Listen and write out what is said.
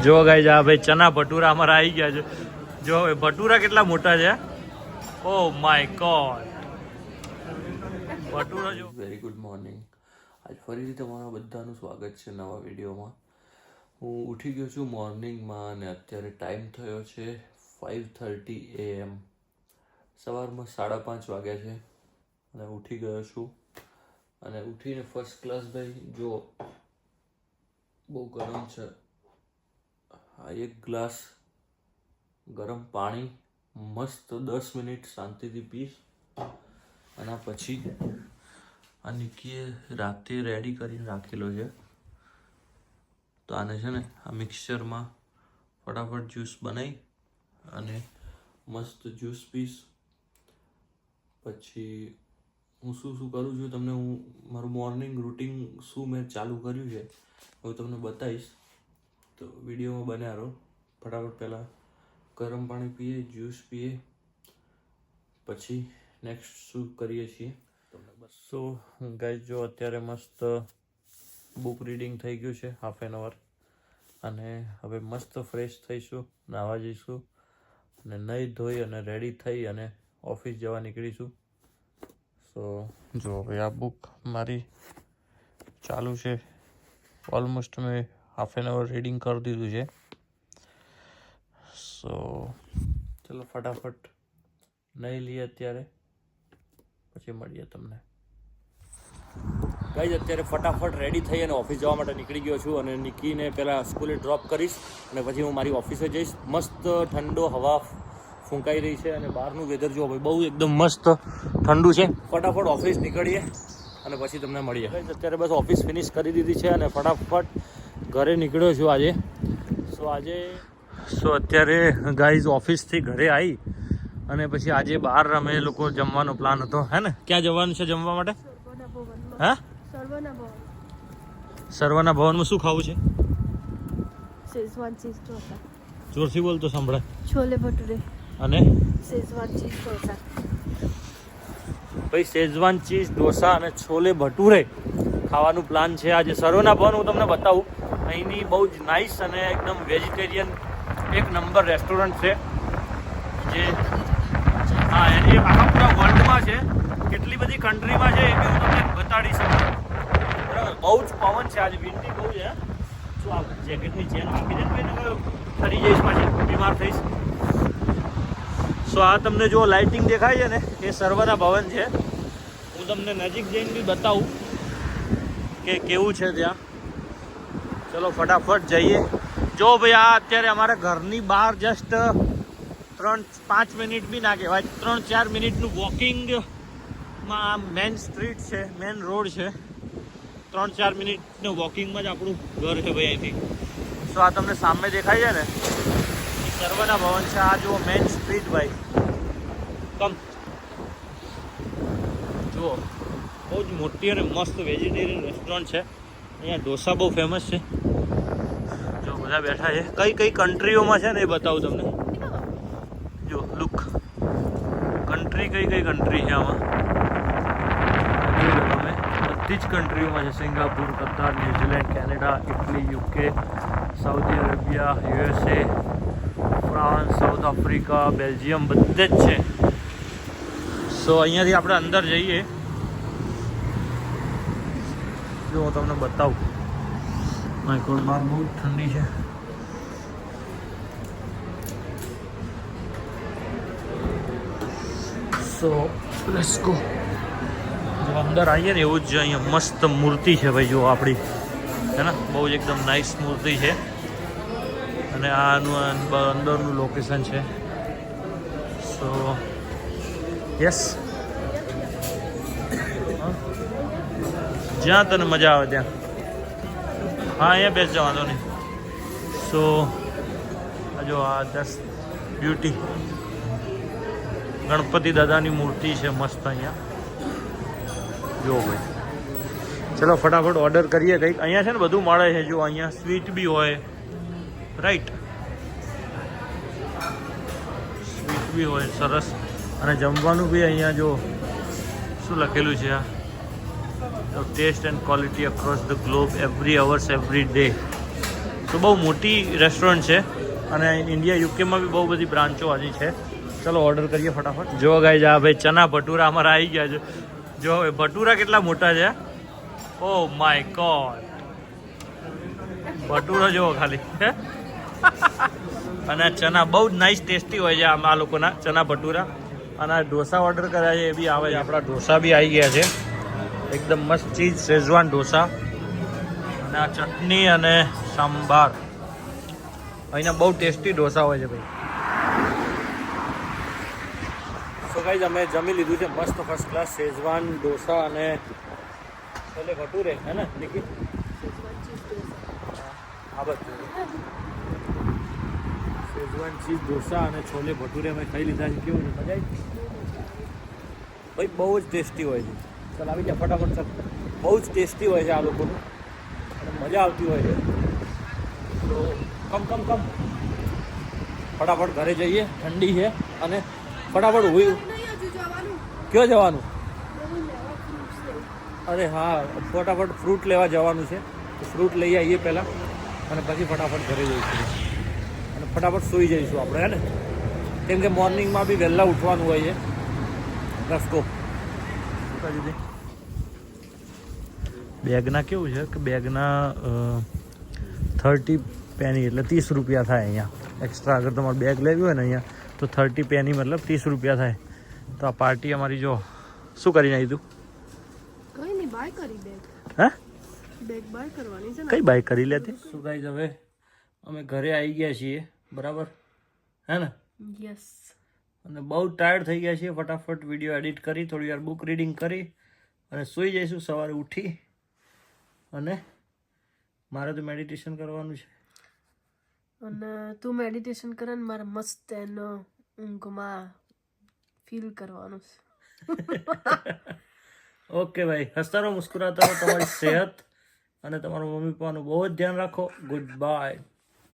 જો ગાઈસ આ ભાઈ ચના ભટુરા અમારા આવી ગયા છે. જો હવે ભટુરા કેટલા મોટા છે. Oh my God. ભટુરા જો. Very good morning. આજ ફરીથી તમારા બધાનું સ્વાગત છે નવા વિડીયોમાં. હું ઉઠી ગયો છું મોર્નિંગમાં અને અત્યારે ટાઈમ થયો છે 5:30 AM. સવારમાં 5:30 વાગ્યા છે અને ઉઠી ગયો છું. અને ઉઠીને ફર્સ્ટ ક્લાસ ભાઈ જો બહુ ગરમ છે. આ એક ગ્લાસ ગરમ પાણી મસ્ત 10 મિનિટ શાંતિથી પીશ. અને પછી આ નિકીએ રાતે રેડી કરીને રાખેલો છે. તો આને છે ને આ મિક્સચરમાં ફટાફટ જ્યુસ બનાવી અને મસ્ત જ્યુસ પીશ. પછી હું શું કરું છું તમને હું મારું મોર્નિંગ રૂટીન શું મેં ચાલુ કર્યું છે હું તમને બતાવીશ. તો વિડીયોમાં બન્યા રહો. ફટાફટ પહેલાં ગરમ પાણી પીએ, જ્યુસ પીએ, પછી નેક્સ્ટ શું કરીએ છીએ તમને બસ. સો ગાઈસ જો અત્યારે મસ્ત બુક રીડિંગ થઈ ગયું છે હાફ એન અવર. અને હવે મસ્ત ફ્રેશ થઈશું, નાહવા જઈશું અને નહીં ધોઈ અને રેડી થઈ અને ઓફિસ જવા નીકળીશું. સો જો હવે આ બુક મારી ચાલુ છે. ઓલમોસ્ટ મેં હાફ એન અવર રીડિંગ કરી દીધું છે. સો ચલો ફટાફટ નહીં લઈએ અત્યારે, પછી મળીએ તમને. ગાઈઝ અત્યારે ફટાફટ રેડી થઈ અને ઓફિસ જવા માટે નીકળી ગયો છું. અને નિકીને પહેલાં સ્કૂલે ડ્રોપ કરીશ અને પછી હું મારી ઓફિસે જઈશ. મસ્ત ઠંડો હવા ફૂંકાઈ રહી છે અને બહારનું વેધર જો ભાઈ બહુ એકદમ મસ્ત ઠંડુ છે. ફટાફટ ઓફિસ નીકળીએ અને પછી તમને મળીએ. અત્યારે બસ ઓફિસ ફિનિશ કરી દીધી છે અને ફટાફટ ઘરે નીકળ્યો છું આજે. સો અત્યારે ગાઈઝ ઓફિસથી ઘરે આવી અને પછી આજે બહાર અમે લોકો જમવાનો પ્લાન હતો. હે ને ક્યાં જવાનું છે જમવા માટે? હા સર્વના ભવનમાં શું ખાવું છે? Schezwan cheese dosa. જોરથી બોલ તો સંભળાય. છોલે ભટુરે અને શેઝવાન ચીઝ ઢોસા. ભાઈ શેઝવાન ચીઝ ઢોસા અને છોલે ભટુરે ખાવાનું પ્લાન છે આજે સર્વના ભવન. હું તમને બતાવું અહીંની બહુ જ નાઇસ અને એકદમ વેજીટેરિયન એક નંબર રેસ્ટોરન્ટ છે જે હા એની આખા પૂરા વર્લ્ડમાં છે. કેટલી બધી કન્ટ્રીમાં છે એ બી હું તમને બતાડી શકું. બરાબર બહુ જ પવન છે આજે, વિન્ડી બહુ છે. શું આ જેકેટની ચેન આપી દે ને ફરી જઈશ પાછી બીમાર થઈશ. સો આ તમને જો લાઇટિંગ દેખાય છે ને એ સર્વના ભવન છે. હું તમને નજીક જઈને બી બતાવું કે કેવું છે ત્યાં. ચલો ફટાફટ જઈએ. જો ભાઈ આ અત્યારે અમારા ઘરની બહાર જસ્ટ 3-5 મિનિટ બી ના કહેવાય, 3-4 મિનિટનું વોકિંગમાં મેન સ્ટ્રીટ છે, મેન રોડ છે. 3-4 મિનિટનું વોકિંગમાં જ આપણું ઘર છે ભાઈ અહીંથી. સો આ તમને સામે દેખાય છે ને એ સર્વના ભવન છે. આ જુઓ મેન સ્ટ્રીટ ભાઈ, કમ જુઓ બહુ જ મોટી અને મસ્ત વેજીટેરિયન રેસ્ટોરન્ટ છે. અહીંયા ઢોસા બહુ ફેમસ છે. જો બધા બેઠા છે. કઈ કન્ટ્રીઓમાં છે ને એ બતાવું તમને. જો લુક કન્ટ્રી કઈ કન્ટ્રી છે આમાં તમે બધી જ કન્ટ્રીઓમાં છે. Singapore, Qatar, New Zealand, Canada, Italy, UK, Saudi Arabia, USA, France, South Africa, Belgium બધે જ છે. સો અહીંયાથી આપણે અંદર જઈએ. જો હું તમને બતાવું. માય ગોડ બહાર બહુ ઠંડી છે. So let's go. જો અંદર આવીએ ને એવું જ અહીંયા મસ્ત મૂર્તિ છે ભાઈ. જો આપણી છે ને બહુ જ એકદમ નાઇસ મૂર્તિ છે. અને આનું અંદરનું લોકેશન છે. સો યસ જ્યાં તને મજા આવે ત્યાં. હા અહીંયા બેસ જવાનો નહીં. સો જો આ દસ બ્યુટી ગણપતિ દાદાની મૂર્તિ છે મસ્ત અહીંયા. જો ભાઈ ચલો ફટાફટ ઓર્ડર કરીએ કંઈક. અહીંયા છે ને બધું મળે છે. જો અહીંયા સ્વીટ બી હોય, રાઈટ, સ્વીટ બી હોય સરસ. અને જમવાનું બી અહીંયા જો શું લખેલું છે આ taste and quality across the globe every hours every day. તો બહુ મોટી રેસ્ટોરન્ટ છે અને ઇન્ડિયા યુકેમાં બી બહુ બધી બ્રાન્ચો હજી છે. ચલો ઓર્ડર કરીએ ફટાફટ. જો ગાઈઝ આ ભાઈ ચના ભટુરા અમારા આવી ગયા છે. જો હવે ભટુરા કેટલા મોટા છે. ઓ માય ગોડ, ભટુરો જુઓ ખાલી. અને ચના બહુ જ નાઇસ ટેસ્ટી હોય છે આ લોકોના ચના ભટુરા. અને આ ઢોસા ઓર્ડર કર્યા છે એ બી આવે છે. આપણા ઢોસા બી આવી ગયા છે એકદમ મસ્ત ચીઝ શેઝવાન ઢોસા. અને આ ચટણી અને સાંભાર અહીંના બહુ ટેસ્ટી ઢોસા હોય છે ભાઈ. સો ગાઈઝ અમે જમી લીધું છે મસ્ત ફર્સ્ટ ક્લાસ શેઝવાન ઢોસા અને છોલે ભટુરે હે ને નિકી. આ બધું શેઝવાન ચીઝ ઢોસા અને છોલે ભટુરે અમે ખાઈ લીધા છે. કેવું છે, મજા આવી ભાઈ? બહુ જ ટેસ્ટી હોય છે. ચાલ આવી જાય ફટાફટ. ચાલ બહુ જ ટેસ્ટી હોય છે આ લોકોનું અને મજા આવતી હોય છે. તો કમ ફટાફટ ઘરે જઈએ, ઠંડી છે અને ફટાફટ હોય. ક્યાં જવાનું? અરે હા, ફટાફટ ફ્રૂટ લેવા જવાનું છે. ફ્રૂટ લઈ આવીએ પહેલાં અને પછી ફટાફટ ઘરે જઈશું અને ફટાફટ સૂઈ જઈશું આપણે, હે ને? કેમ કે મોર્નિંગમાં બી વહેલા ઉઠવાનું હોય છે. રસ્તો બેગના કેવું છે કે બેગના 30 પેની એટલે 30 રૂપિયા થાય અહીંયા એક્સ્ટ્રા. અગર તમારે બેગ લેવી હોય ને અહીંયા તો 30 પેની મતલબ 30 રૂપિયા થાય. તો આ પાર્ટી અમારી જો શું કરીને આવી તું? કઈ નહીં, બાય કરી બેગ. હે બેગ બાય કરવાની છે ને. કઈ બાય કરી લેતી? શું ગાઈઝ હવે અમે ઘરે આવી ગયા છીએ, બરાબર હે ને? યસ. અને બહુ ટાયર્ડ થઈ ગયા છીએ. ફટાફટ વિડીયો એડિટ કરી, થોડી વાર બુક રીડિંગ કરી અને સૂઈ જઈશું સવારે ઉઠી. અને મારે તો મેડિટેશન કરવાનું છે. અને તું મેડિટેશન કરે ને મારે મસ્ત એનો ઊંઘમાં ફીલ કરવાનું છે. ઓકે ભાઈ, હસતા રહો, મુસ્કુરાતા રહો. તમારી સેહત અને તમારા મમ્મી પપ્પાનું બહુ જ ધ્યાન રાખો. Good bye.